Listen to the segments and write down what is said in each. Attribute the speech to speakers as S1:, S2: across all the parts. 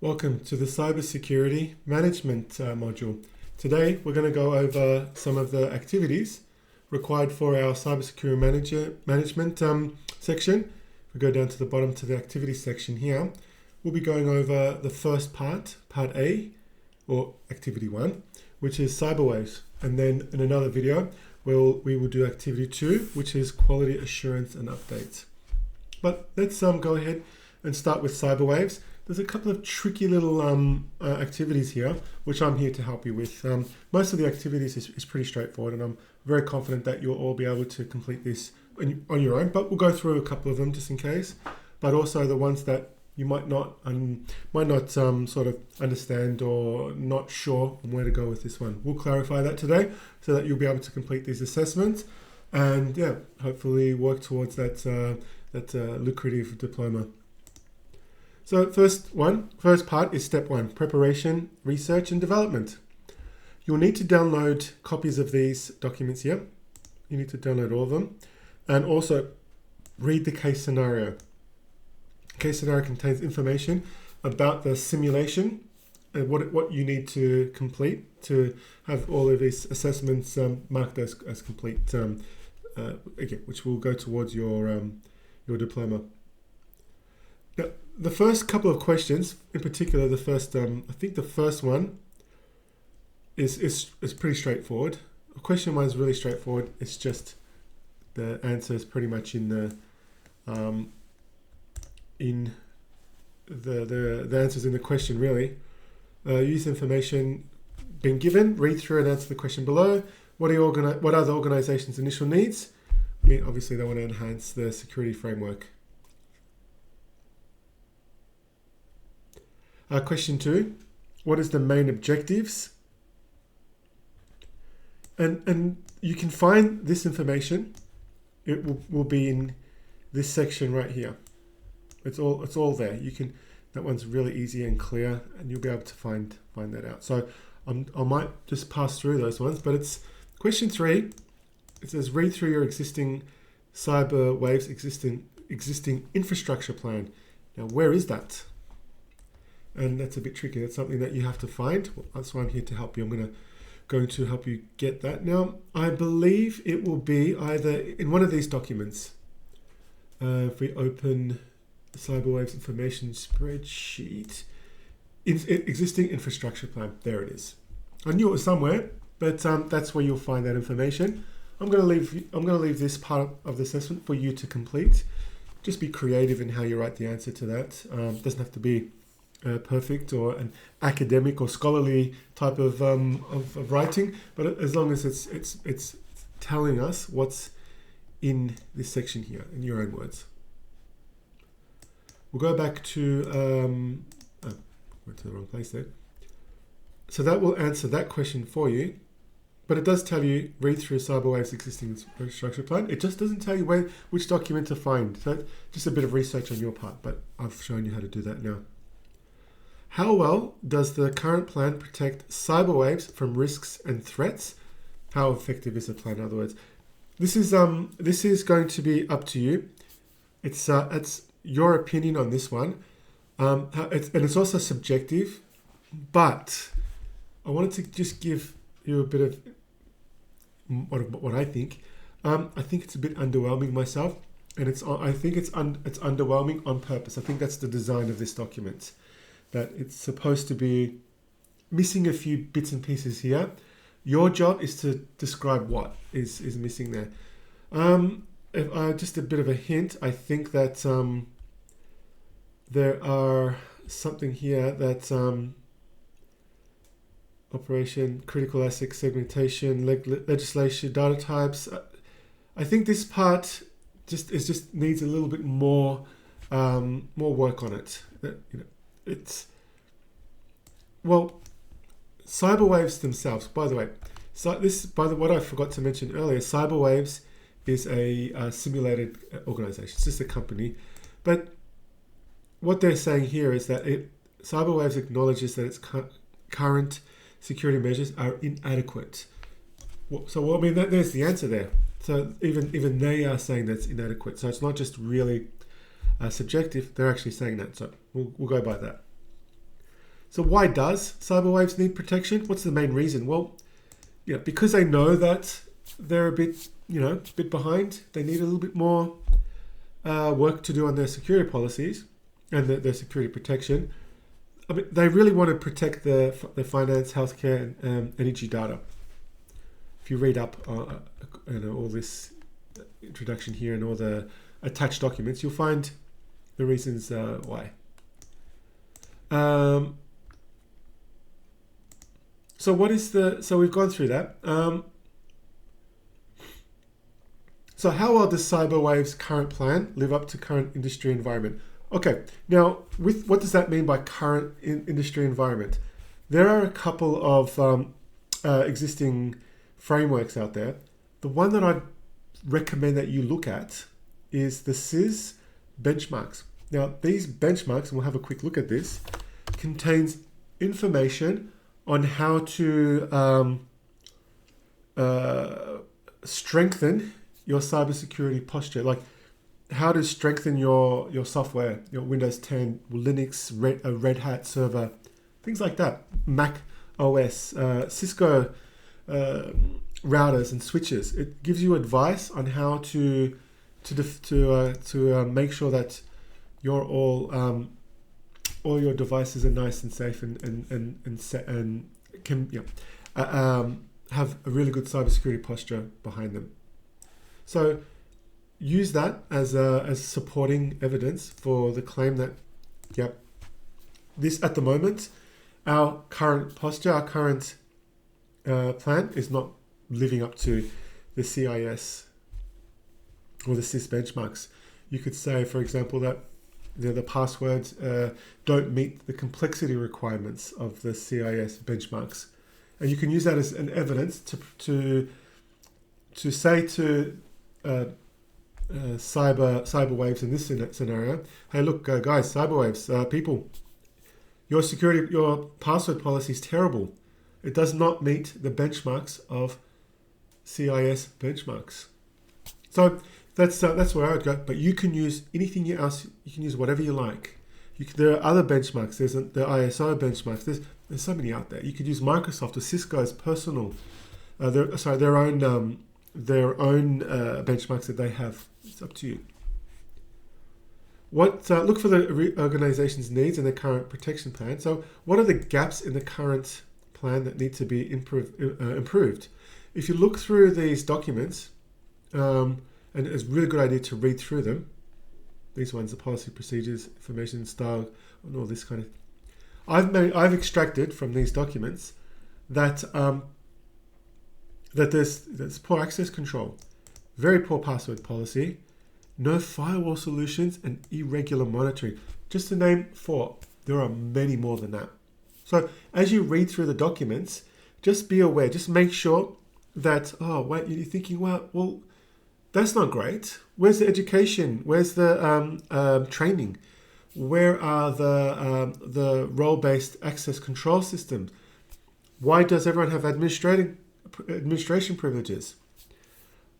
S1: Welcome to the Cybersecurity Management module. Today we're going to go over some of the activities required for our Cybersecurity Management section. If we go down to the bottom to the activities section here, we'll be going over the first part, Part A, or Activity 1, which is cyberwaves. And then in another video, we will do Activity 2, which is quality assurance and updates. But let's go ahead and start with cyberwaves. There's a couple of tricky little activities here, which I'm here to help you with. Most of the activities is pretty straightforward, and I'm very confident that you'll all be able to complete this on your own, but we'll go through a couple of them just in case, but also the ones that you might not sort of understand or not sure on where to go with this one. We'll clarify that today so that you'll be able to complete these assessments and hopefully work towards that lucrative diploma. So first part is step 1, preparation, research and development. You'll need to download copies of these documents here. You need to download all of them and also read the case scenario. The case scenario contains information about the simulation and what you need to complete to have all of these assessments marked as complete, which will go towards your diploma. Now, the first couple of questions, in particular, the first, I think the first one is pretty straightforward. Question 1 is really straightforward. It's just the answer is pretty much in the answers in the question really. Use information being given, read through and answer the question below. What are the organization's initial needs? I mean, obviously they want to enhance the security framework. Question 2, what is the main objectives? And you can find this information. It will be in this section right here. It's all there. That one's really easy and clear, and you'll be able to find that out. So I might just pass through those ones, but it's question 3. It says read through your existing cyberwaves existing infrastructure plan. Now, where is that? And that's a bit tricky. That's something that you have to find. Well, that's why I'm here to help you. I'm going to help you get that. Now, I believe it will be either in one of these documents. If we open the Cyberwaves information spreadsheet, existing infrastructure plan. There it is. I knew it was somewhere, but that's where you'll find that information. I'm going to leave this part of the assessment for you to complete. Just be creative in how you write the answer to that. Doesn't have to be perfect or an academic or scholarly type of writing, but as long as it's telling us what's in this section here in your own words. We'll go back to went to the wrong place there. So that will answer that question for you, but it does tell you read through Cyberwave's existing infrastructure plan. It just doesn't tell you which document to find. So just a bit of research on your part, but I've shown you how to do that now. How well does the current plan protect cyberwaves from risks and threats? How effective is the plan, in other words? This is going to be up to you. It's your opinion on this one. And it's also subjective, but I wanted to just give you a bit of what I think. I think it's a bit underwhelming myself, and I think it's underwhelming on purpose. I think that's the design of this document. That it's supposed to be missing a few bits and pieces here. Your job is to describe what is missing there. Just a bit of a hint, I think that there are something here that operation, critical asset segmentation, legislation, data types. I think this part just needs a little bit more work on it. Cyberwaves themselves, by the way. What I forgot to mention earlier, Cyberwaves is a simulated organization. It's just a company. But what they're saying here is that Cyberwaves acknowledges that its current security measures are inadequate. So, there's the answer there. So even they are saying that's inadequate. So it's not just really subjective. They're actually saying that. So we'll go by that. So why does cyberwaves need protection? What's the main reason? Well, because they know that they're a bit behind. They need a little bit more work to do on their security policies and their security protection. I mean, they really want to protect their finance, healthcare, and energy data. If you read up all this introduction here and all the attached documents, you'll find the reasons why. So we've gone through that. So how well does CyberWave's current plan live up to current industry environment? Okay, now what does that mean by current industry environment? There are a couple of existing frameworks out there. The one that I'd recommend that you look at is the CIS benchmarks. Now these benchmarks, and we'll have a quick look at this, contains information on how to strengthen your cybersecurity posture, like how to strengthen your software, your Windows 10, Linux, Red Hat server, things like that, Mac OS, Cisco routers and switches. It gives you advice on how to make sure that all your devices are nice and safe and set and can have a really good cybersecurity posture behind them. So use that as supporting evidence for the claim that this at the moment, our current posture, our current plan is not living up to the CIS or the CIS benchmarks. You could say, for example, that the passwords don't meet the complexity requirements of the CIS benchmarks, and you can use that as an evidence to say to cyberwaves in this scenario, hey, look, guys, cyberwaves, people, your password policy is terrible. It does not meet the benchmarks of CIS benchmarks. So that's where I would go. But you can use anything else. You can use whatever you like. There are other benchmarks. There's the ISO benchmarks. There's so many out there. You could use Microsoft or Cisco's personal, their own benchmarks that they have. It's up to you. Look for the organization's needs and their current protection plan. So what are the gaps in the current plan that need to be improved? If you look through these documents, and it's a really good idea to read through them. These ones, the policy, procedures, information style, and all this kind of. I've extracted from these documents that there's poor access control, very poor password policy, no firewall solutions, and irregular monitoring. Just to name 4. There are many more than that. So as you read through the documents, just be aware. Just make sure that you're thinking, well, that's not great. Where's the education? Where's the training? Where are the role-based access control systems? Why does everyone have administration privileges?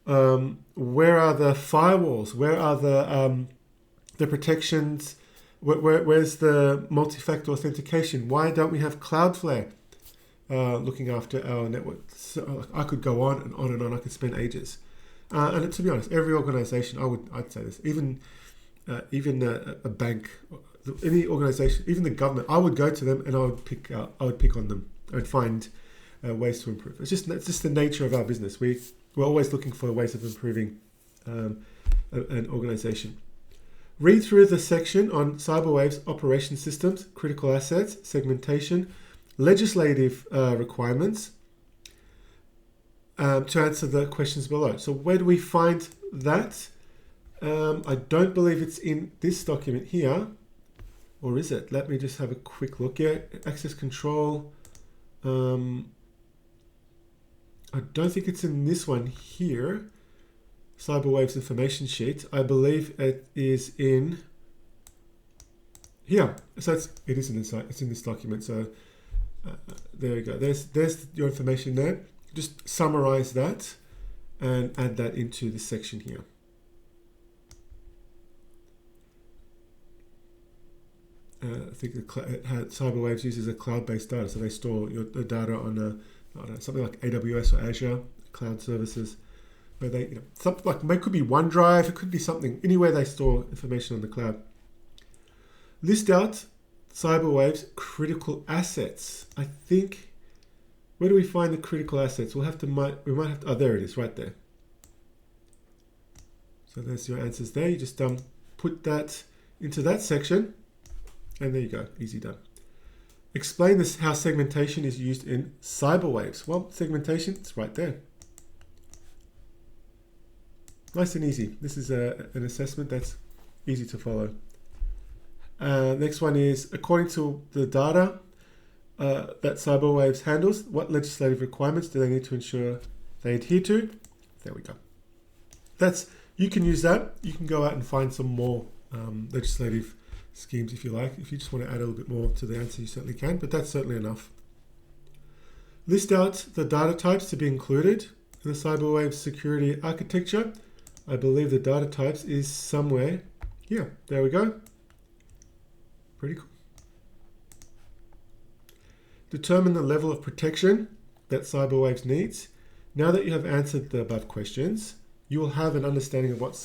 S1: Where are the firewalls? Where are the protections? Where's the multi-factor authentication? Why don't we have Cloudflare looking after our network? So I could go on and on and on. I could spend ages. And to be honest, every organization, I'd say this, even a bank, any organization, even the government, I would go to them and I would pick on them. I'd find ways to improve. It's just the nature of our business. We're always looking for ways of improving an organization. Read through the section on CyberWave's operation systems, critical assets, segmentation, legislative requirements, to answer the questions below. So where do we find that? I don't believe it's in this document here, or is it? Let me just have a quick look. Yeah, access control. I don't think it's in this one here. CyberWave's information sheet. I believe it is in here. So it is in this. It's in this document. So there we go. There's your information there. Just summarize that and add that into this section here. I think CyberWaves uses a cloud-based data, so they store the data on something like AWS or Azure cloud services, where they, something like it could be OneDrive, it could be something anywhere they store information on the cloud. List out CyberWaves critical assets. I think, where do we find the critical assets? We might have to. Oh, there it is, right there. So there's your answers there. You just put that into that section, and there you go, easy done. Explain this, how segmentation is used in CyberWaves. Well, segmentation, it's right there. Nice and easy. This is an assessment that's easy to follow. Next one is, according to the data that CyberWaves handles, what legislative requirements do they need to ensure they adhere to? There we go. You can use that. You can go out and find some more legislative schemes if you like. If you just want to add a little bit more to the answer, you certainly can, but that's certainly enough. List out the data types to be included in the CyberWaves security architecture. I believe the data types is somewhere here. There we go. Pretty cool. Determine the level of protection that CyberWaves needs. Now that you have answered the above questions, you will have an understanding of what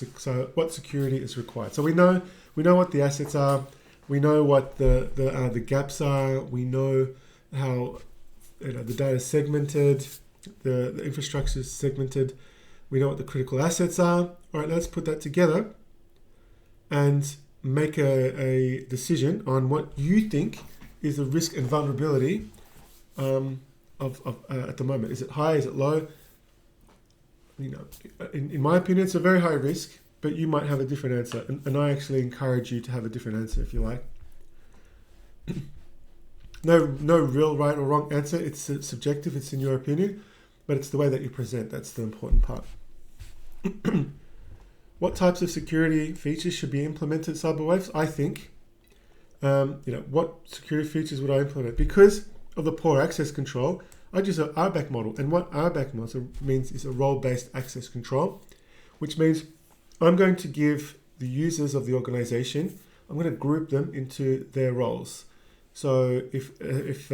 S1: security is required. So we know what the assets are. We know what the gaps are. We know how the data is segmented, the infrastructure is segmented. We know what the critical assets are. All right, let's put that together and make a decision on what you think is the risk and vulnerability at the moment. Is it high? Is it low? In my opinion, it's a very high risk, but you might have a different answer. And I actually encourage you to have a different answer if you like. No real right or wrong answer. It's subjective. It's in your opinion, but it's the way that you present. That's the important part. What types of security features should be implemented in CyberWaves? I think, what security features would I implement? Because of the poor access control, I'd use an RBAC model. And what RBAC model means is a role-based access control, which means I'm going to give the users of the organization, I'm going to group them into their roles. So if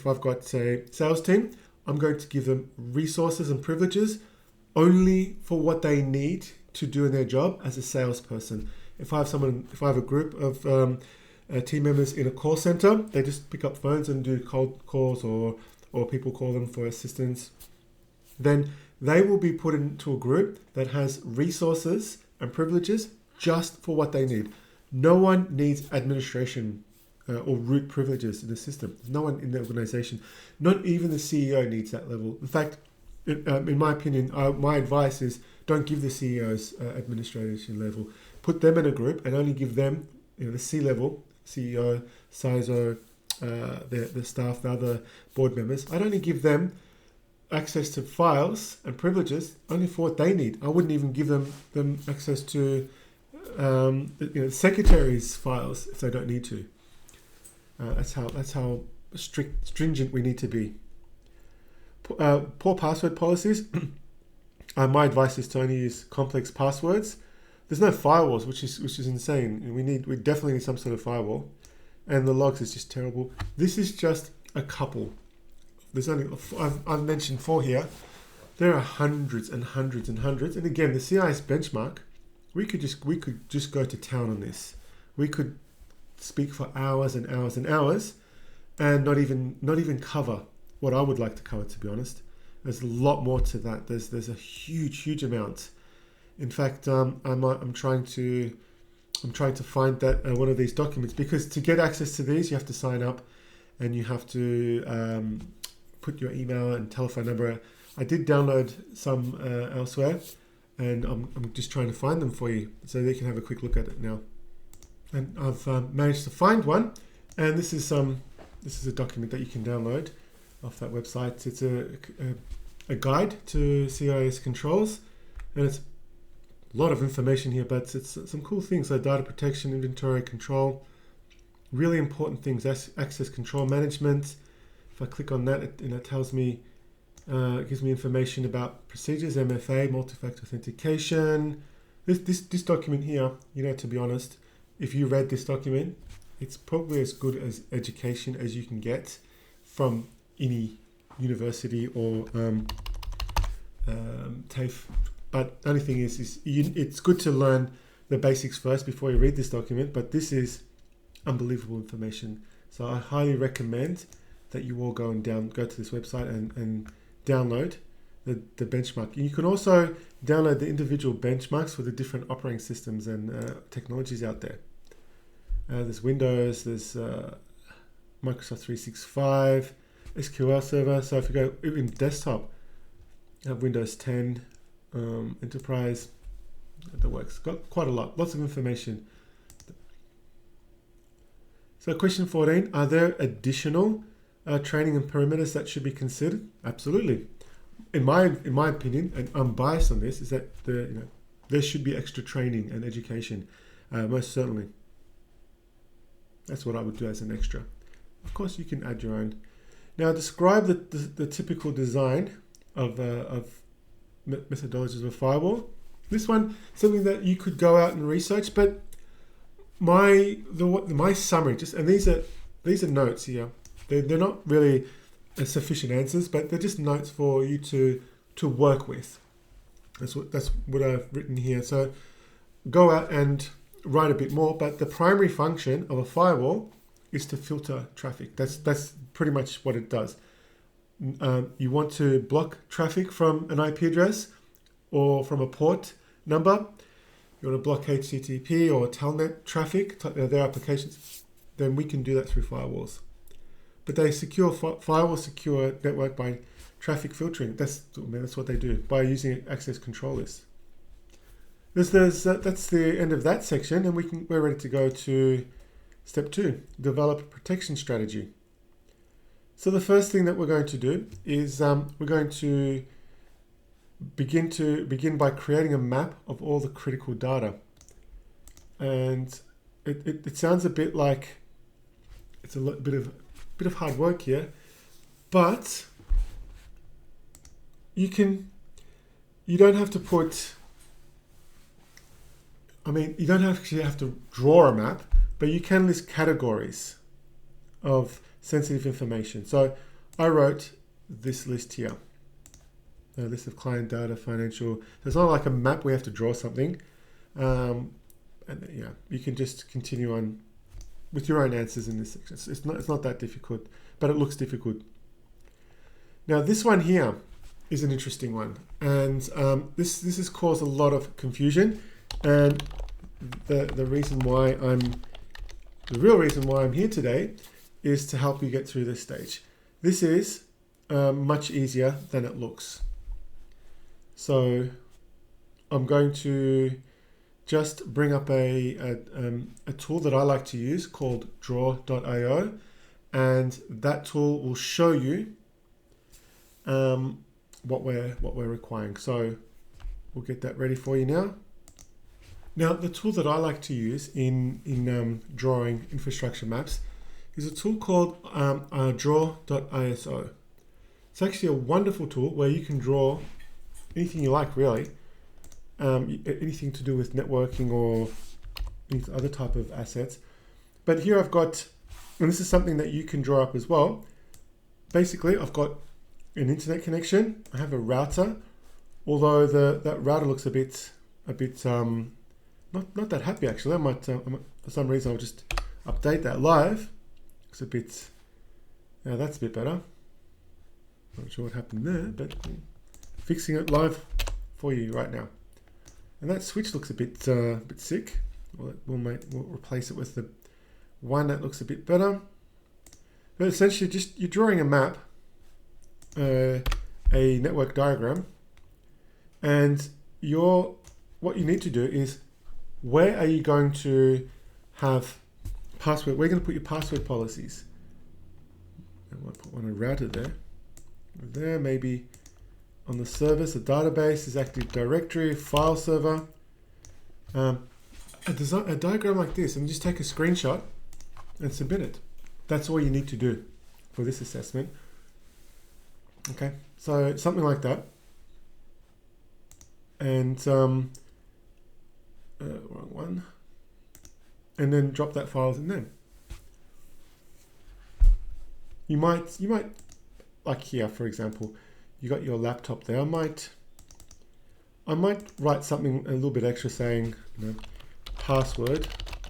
S1: I've got, say, sales team, I'm going to give them resources and privileges only for what they need to do in their job as a salesperson. If I have a group of team members in a call center, they just pick up phones and do cold calls or people call them for assistance, then they will be put into a group that has resources and privileges just for what they need. No one needs administration or root privileges in the system. No one in the organization, not even the CEO needs that level. In fact, in my opinion, my advice is don't give the CEOs administration level. Put them in a group and only give them, the C-level, CEO, CISO, the staff, the other board members. I'd only give them access to files and privileges only for what they need. I wouldn't even give them access to the secretary's files if they don't need to. That's how stringent we need to be. Poor password policies. My advice is to only use complex passwords. There's no firewalls, which is insane. We definitely need some sort of firewall, and the logs is just terrible. This is just a couple. There's only I've mentioned 4 here. There are hundreds and hundreds and hundreds. And again, the CIS benchmark. We could just go to town on this. We could speak for hours and hours and hours, and not even cover what I would like to cover. To be honest, there's a lot more to that. There's a huge amount. In fact, I'm trying to find that one of these documents, because to get access to these, you have to sign up, and you have to put your email and telephone number. I did download some elsewhere, and I'm just trying to find them for you so they can have a quick look at it now. And I've managed to find one, and this is a document that you can download off that website. It's a guide to CIS controls, and it's a lot of information here, but it's some cool things like data protection, inventory control, really important things, access control management. If I click on that, it tells me, it gives me information about procedures, MFA, multi-factor authentication. This document here, to be honest, if you read this document, It's probably as good as education as you can get from any university or TAFE. But the only thing is it's good to learn the basics first before you read this document, but this is unbelievable information. So I highly recommend that you all go to this website and download the benchmark. You can also download the individual benchmarks for the different operating systems and technologies out there. There's Windows, there's Microsoft 365, SQL Server. So if you go even desktop, you have Windows 10, Enterprise, that works. Got quite a lot, lots of information. So question 14, are there additional training and perimeters that should be considered? Absolutely. In my opinion, and I'm biased on this, is that there should be extra training and education, most certainly. That's what I would do as an extra. Of course, you can add your own. Now, describe the typical design of methodologies of a firewall. This one, something that you could go out and research, but my summary, and these are notes here. They're not really sufficient answers, but they're just notes for you to work with. That's what I've written here. So go out and write a bit more, but the primary function of a firewall is to filter traffic. That's pretty much what it does. You want to block traffic from an IP address or from a port number. You want to block HTTP or Telnet traffic, their applications, then we can do that through firewalls. But they firewalls secure network by traffic filtering. That's what they do by using access controllers. That's the end of that section, and we're ready to go to step 2, develop a protection strategy. So the first thing that we're going to do is we're going to begin by creating a map of all the critical data. And it sounds a bit like it's a bit of hard work here, but you don't have to put. You don't actually have to draw a map, but you can list categories of sensitive information. So I wrote this list here. A list of client data, financial. It's not like a map where you have to draw something. You can just continue on with your own answers in this section. It's not that difficult, but it looks difficult. Now this one here is an interesting one, and this has caused a lot of confusion. And the real reason why I'm here today is to help you get through this stage. This is much easier than it looks. So I'm going to just bring up a tool that I like to use called draw.io, and that tool will show you what we're requiring. So we'll get that ready for you now. Now, the tool that I like to use in drawing infrastructure maps is a tool called draw.iso. It's actually a wonderful tool where you can draw anything you like, really. Anything to do with networking or any other type of assets. But here I've got, and this is something that you can draw up as well. Basically, I've got an internet connection. I have a router, although that router looks a bit not that happy actually. I might for some reason I'll just update that live. It's a bit. Now that's a bit better. Not sure what happened there, but fixing it live for you right now. And that switch looks a bit sick. We'll replace it with the one that looks a bit better. But essentially, just you're drawing a map, a network diagram, and what you need to do is, where are you going to have password? We're going to put your password policies. I might put one on router there. There, maybe on the service, the database is Active Directory, file server. A diagram like this, and just take a screenshot and submit it. That's all you need to do for this assessment. Okay, so something like that. And wrong one. And then drop that file in there. You might like here, for example, you got your laptop there. I might write something a little bit extra saying, you know, password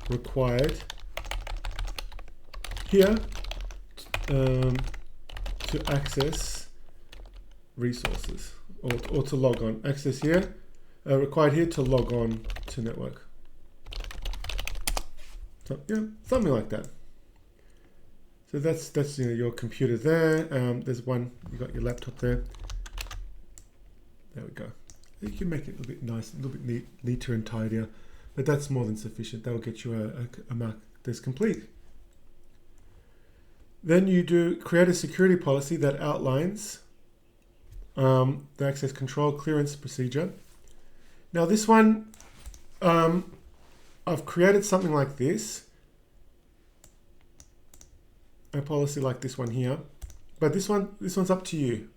S1: required here to access resources or to log on. Access here, required here to log on to network. So, yeah, something like that. So that's you know, your computer there. There's one, you got your laptop there. There we go. You can make it a little bit nice, a little bit neater and tidier, but that's more than sufficient. That will get you a mark that's complete. Then you do create a security policy that outlines the access control clearance procedure. Now this one, I've created something like this, a policy like this one here, but this one's up to you.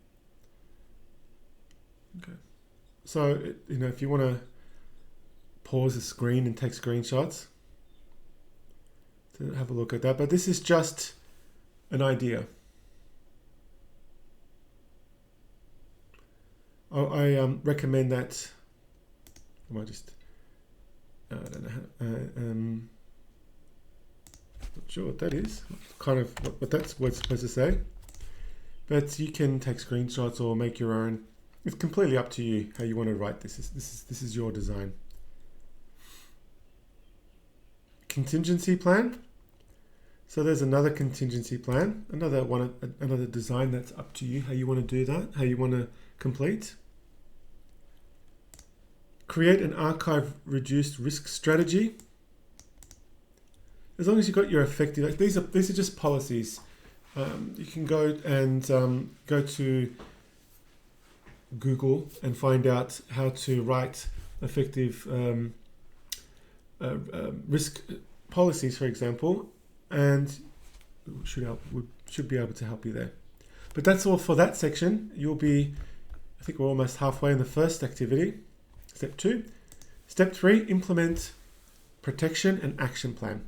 S1: Okay. So, you know, if you want to pause the screen and take screenshots, to have a look at that. But this is just an idea. I recommend that. I might just. I don't know. Not sure what that is. Kind of what that's what's supposed to say. But you can take screenshots or make your own. It's completely up to you how you want to write this. This is your design. Contingency plan. So there's another contingency plan, another design that's up to you how you want to do that, how you want to complete. Create an archive reduced risk strategy. As long as you've got your effective, like these are just policies. You can go and go to Google and find out how to write effective risk policies, for example, and should be able to help you there. But that's all for that section. I think we're almost halfway in the first activity. Step 2. Step 3, implement protection and action plan.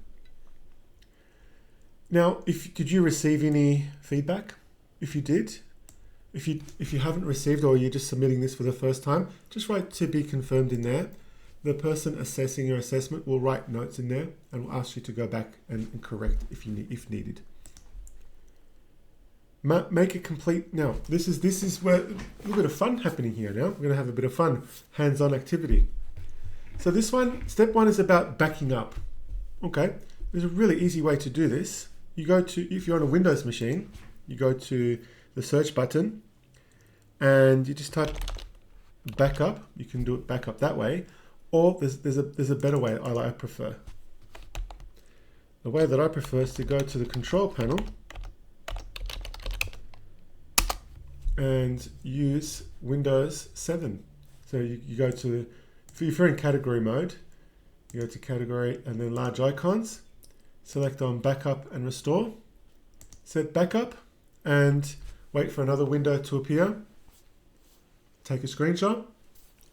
S1: Now, did you receive any feedback? If you did, if you haven't received or you're just submitting this for the first time, just write to be confirmed in there. The person assessing your assessment will write notes in there and will ask you to go back and correct if needed. Make it complete. Now, this is where a little bit of fun happening here. Now we're going to have a bit of fun, hands-on activity. So this one, step 1 is about backing up. Okay, there's a really easy way to do this. You go to, if you're on a Windows machine, you go to the search button and you just type backup. You can do it backup that way. Or there's a better way I prefer. The way that I prefer is to go to the control panel and use Windows 7. So you go to, if you're in category mode, you go to category and then large icons, select on backup and restore, set backup and wait for another window to appear, take a screenshot,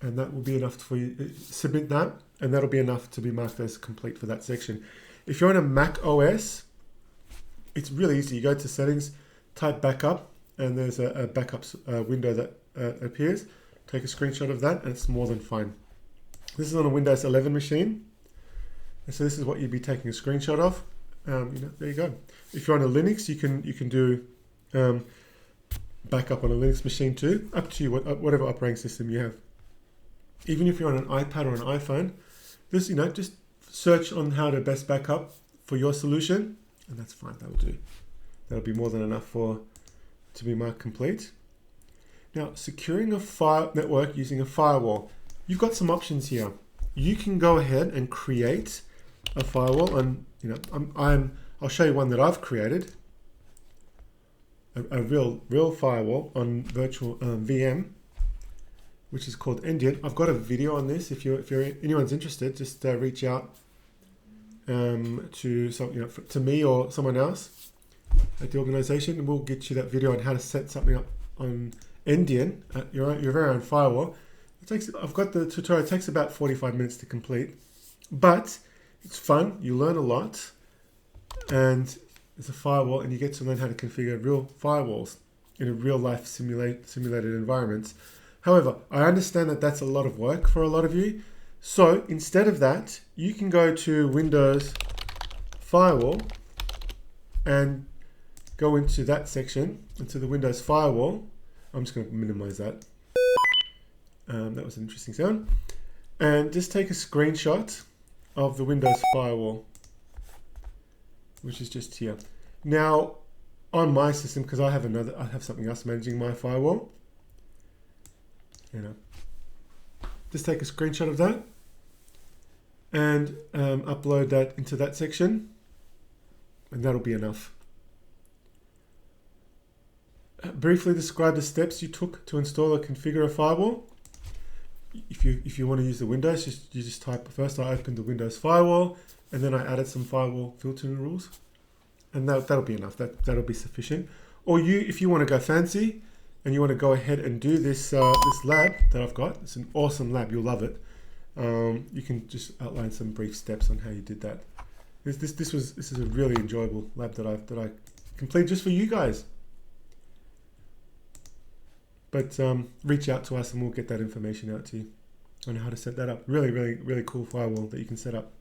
S1: and that will be enough for you. Submit that, and that'll be enough to be marked as complete for that section. If you're on a Mac OS, it's really easy. You go to settings, type backup, and there's a backups window that appears. Take a screenshot of that, and it's more than fine. This is on a Windows 11 machine, and so this is what you'd be taking a screenshot of. There you go. If you're on a Linux, you can do backup on a Linux machine too. Up to you, whatever operating system you have. Even if you're on an iPad or an iPhone, just search on how to best backup for your solution, and that's fine. That'll do. That'll be more than enough to be marked complete. Now, securing a network using a firewall. You've got some options here. You can go ahead and create a firewall, and I'll show you one that I've created. A real firewall on virtual VM, which is called Endian. I've got a video on this. If anyone's interested, just reach out to me or someone else at the organization, and we'll get you that video on how to set something up on Endian at your very own firewall. I've got the tutorial. It takes about 45 minutes to complete, but it's fun. You learn a lot, and as a firewall, and you get to learn how to configure real firewalls in a real life simulated environments. However, I understand that that's a lot of work for a lot of you. So instead of that, you can go to Windows Firewall and go into that section, into the Windows Firewall. I'm just going to minimize that. That was an interesting sound. And just take a screenshot of the Windows Firewall, which is just here. Now, on my system, because I have something else managing my firewall. Just take a screenshot of that and upload that into that section, and that'll be enough. Briefly describe the steps you took to install or configure a firewall. If you want to use the Windows, you just type, first I opened the Windows Firewall, and then I added some firewall filtering rules, and that'll be enough. That'll be sufficient. Or if you want to go fancy and you want to go ahead and do this this lab that I've got, it's an awesome lab. You'll love it. You can just outline some brief steps on how you did that. This is a really enjoyable lab that I completed just for you guys. But reach out to us and we'll get that information out to you on how to set that up. Really, really, really cool firewall that you can set up.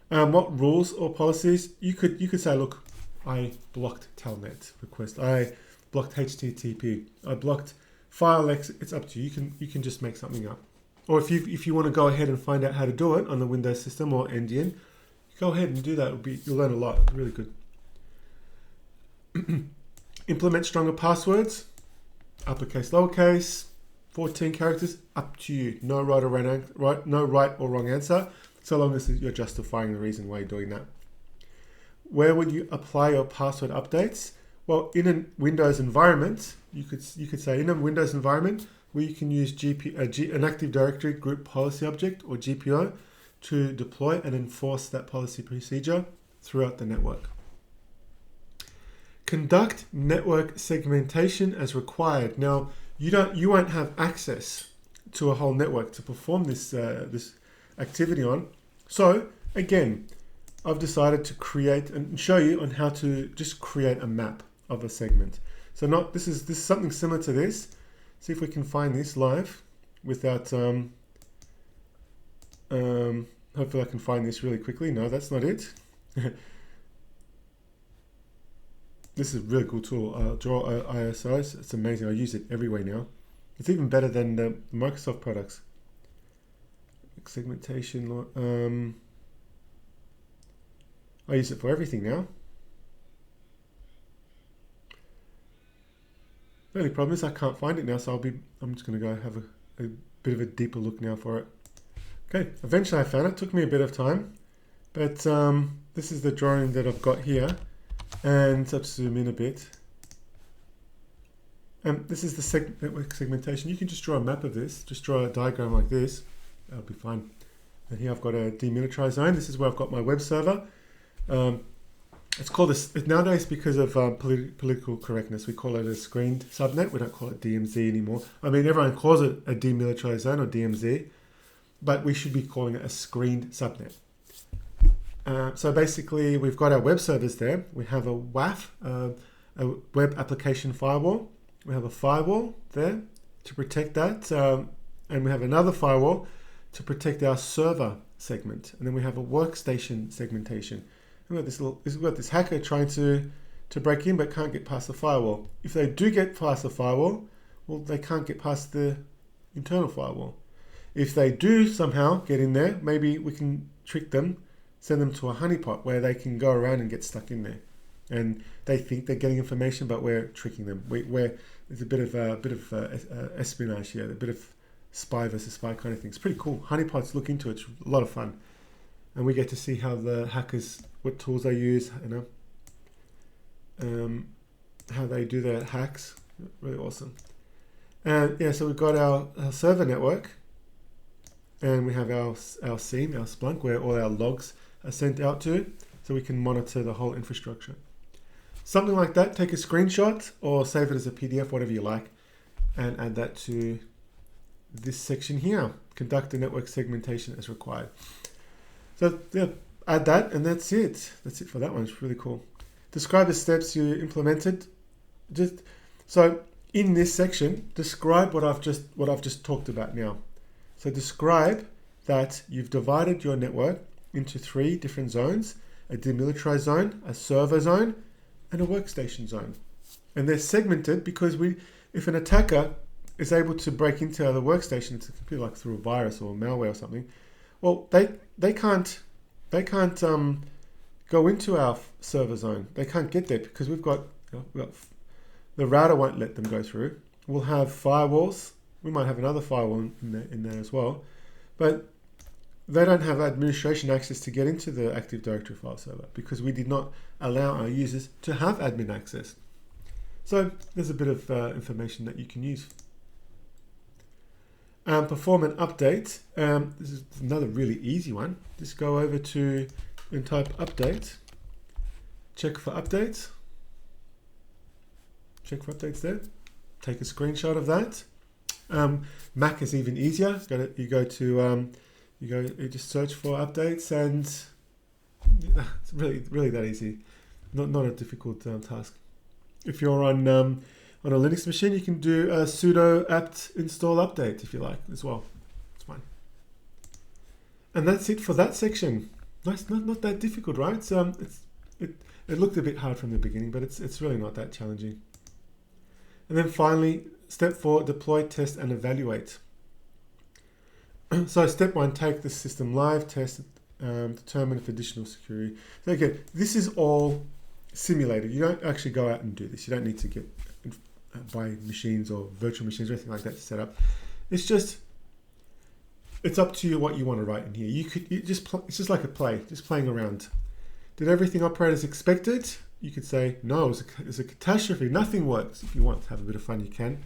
S1: What rules or policies? You could say, look, I blocked telnet request. I blocked HTTP. I blocked file X. It's up to you. You can just make something up. Or if you want to go ahead and find out how to do it on the Windows system or Endian, go ahead and do that. You'll learn a lot. Really good. Implement stronger passwords. Uppercase, lowercase, 14 characters, up to you. No right or wrong answer, so long as you're justifying the reason why you're doing that. Where would you apply your password updates? Well, in a Windows environment, you could say in a Windows environment where you can use an Active Directory Group Policy Object or GPO to deploy and enforce that policy procedure throughout the network. Conduct network segmentation as required. Now, you won't have access to a whole network to perform this activity on. So again, I've decided to create and show you on how to just create a map of a segment. So this is something similar to this. See if we can find this live without. Hopefully, I can find this really quickly. No, that's not it. This is a really cool tool. Draw ISOs. It's amazing. I use it everywhere now. It's even better than the Microsoft products. Segmentation. I use it for everything now. The only problem is I can't find it now, so I'm just going to go have a bit of a deeper look now for it. Okay, eventually I found it. Took me a bit of time, but this is the drawing that I've got here. And let's zoom in a bit. This is the network segmentation. You can just draw a map of this. Just draw a diagram like this. That'll be fine. And here I've got a demilitarized zone. This is where I've got my web server. It's called nowadays because of political correctness. We call it a screened subnet. We don't call it DMZ anymore. I mean, everyone calls it a demilitarized zone or DMZ, but we should be calling it a screened subnet. So basically, we've got our web servers there. We have a WAF, a web application firewall. We have a firewall there to protect that. And we have another firewall to protect our server segment. And then we have a workstation segmentation. And we've got this hacker trying to break in but can't get past the firewall. If they do get past the firewall, well, they can't get past the internal firewall. If they do somehow get in there, maybe we can trick them, send them to a honeypot where they can go around and get stuck in there, and they think they're getting information, but we're tricking them. There's a bit of espionage here, a bit of spy versus spy kind of thing. It's pretty cool. Honeypots, look into it. It's a lot of fun, and we get to see how the hackers, what tools they use, how they do their hacks. Really awesome. And yeah, so we've got our server network, and we have our SIEM, our Splunk, where all our logs are sent out to, so we can monitor the whole infrastructure. Something like that, take a screenshot or save it as a PDF, whatever you like, and add that to this section here. Conduct the network segmentation as required. So yeah, add that, and that's it. That's it for that one. It's really cool. describe the steps you implemented. So in this section, describe what I've just talked about now. So describe that you've divided your network into 3 different zones: a demilitarized zone, a server zone, and a workstation zone. And they're segmented because if an attacker is able to break into the workstation, it's a computer, like through a virus or malware or something, well, they can't go into our server zone. They can't get there because we've got the router won't let them go through. We'll have firewalls. We might have another firewall in there as well, but they don't have administration access to get into the Active Directory file server because we did not allow our users to have admin access. So there's a bit of information that you can use. Perform an update. This is another really easy one. Just go over to and type update. Check for updates. Check for updates there. Take a screenshot of that. Mac is even easier. You just search for updates, and it's really that easy. Not a difficult task. If you're on a Linux machine, you can do a sudo apt install update if you like as well. It's fine. And that's it for that section. Nice, not that difficult, right? It looked a bit hard from the beginning, but it's really not that challenging. And then finally, step 4, deploy, test, and evaluate. So step 1, take the system live, test it, determine if additional security. So again, this is all simulated. You don't actually go out and do this. You don't need to buy machines or virtual machines or anything like that to set up. It's up to you what you want to write in here. It's just like a play, just playing around. Did everything operate as expected? You could say, no, it's a catastrophe. Nothing works. If you want to have a bit of fun, you can.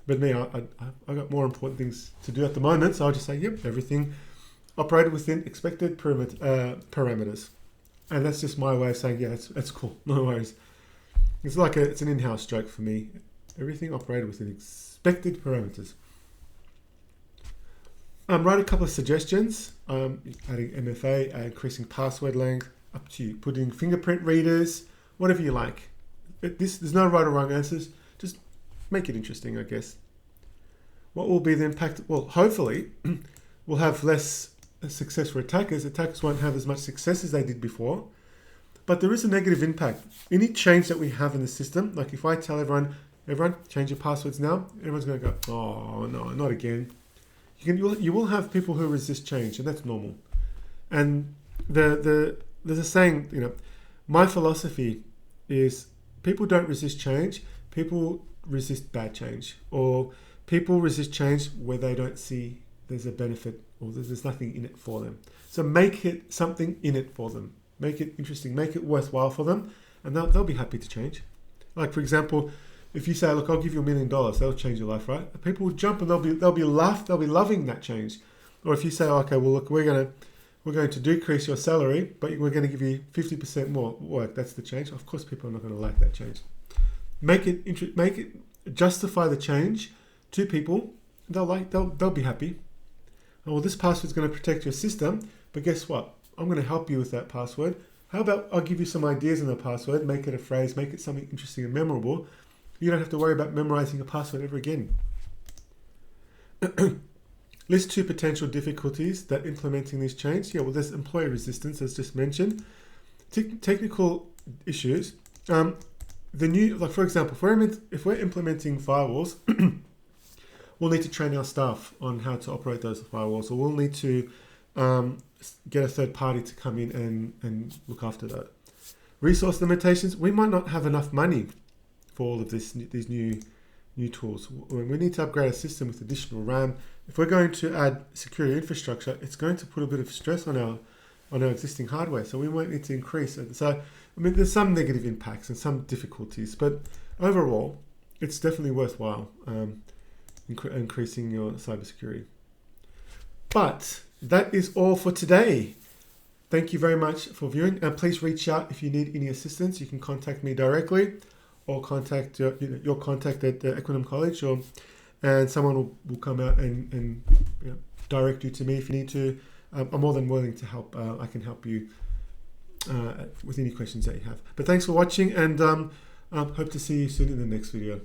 S1: But me, I got more important things to do at the moment, so I'll just say, yep, everything operated within expected parameters. And that's just my way of saying, yeah, that's cool. No worries. It's an in-house joke for me. Everything operated within expected parameters. Write a couple of suggestions. Adding MFA, increasing password length, up to you. Putting fingerprint readers, whatever you like. There's no right or wrong answers. Just make it interesting, I guess. What will be the impact? Well, hopefully, we'll have less success for attackers. Attackers won't have as much success as they did before. But there is a negative impact. Any change that we have in the system, like if I tell everyone, change your passwords now, everyone's going to go, oh, no, not again. You will have people who resist change, and that's normal. And there's a saying, my philosophy is people don't resist change, people resist bad change, or people resist change where they don't see there's a benefit or there's nothing in it for them. So make it something in it for them. Make it interesting, make it worthwhile for them, and they'll be happy to change. Like, for example, if you say, look, I'll give you $1 million, that'll change your life, right? People will jump and they'll be loving that change. Or if you say, okay, well, look, we're going to decrease your salary, but we're going to give you 50% more work. That's the change. Of course, people are not going to like that change. Make it justify the change to people. They'll be happy. Oh, well, this password's going to protect your system, but guess what? I'm going to help you with that password. How about I'll give you some ideas in the password, make it a phrase, make it something interesting and memorable. You don't have to worry about memorizing a password ever again. List 2 potential difficulties that implementing this change. Yeah, well, there's employee resistance, as just mentioned. Technical issues. For example, if we're implementing firewalls, we'll need to train our staff on how to operate those firewalls, or we'll need to get a third party to come in and look after that. Resource limitations. We might not have enough money for all of these new tools. We need to upgrade our system with additional RAM. If we're going to add security infrastructure, it's going to put a bit of stress on our existing hardware. So we might need to increase it. So, there's some negative impacts and some difficulties, but overall, it's definitely worthwhile increasing your cybersecurity. But that is all for today. Thank you very much for viewing. Please reach out if you need any assistance. You can contact me directly, or contact your contact at Equinum College, and someone will come out and direct you to me if you need to. I'm more than willing to help. I can help you with any questions that you have. But thanks for watching, and hope to see you soon in the next video.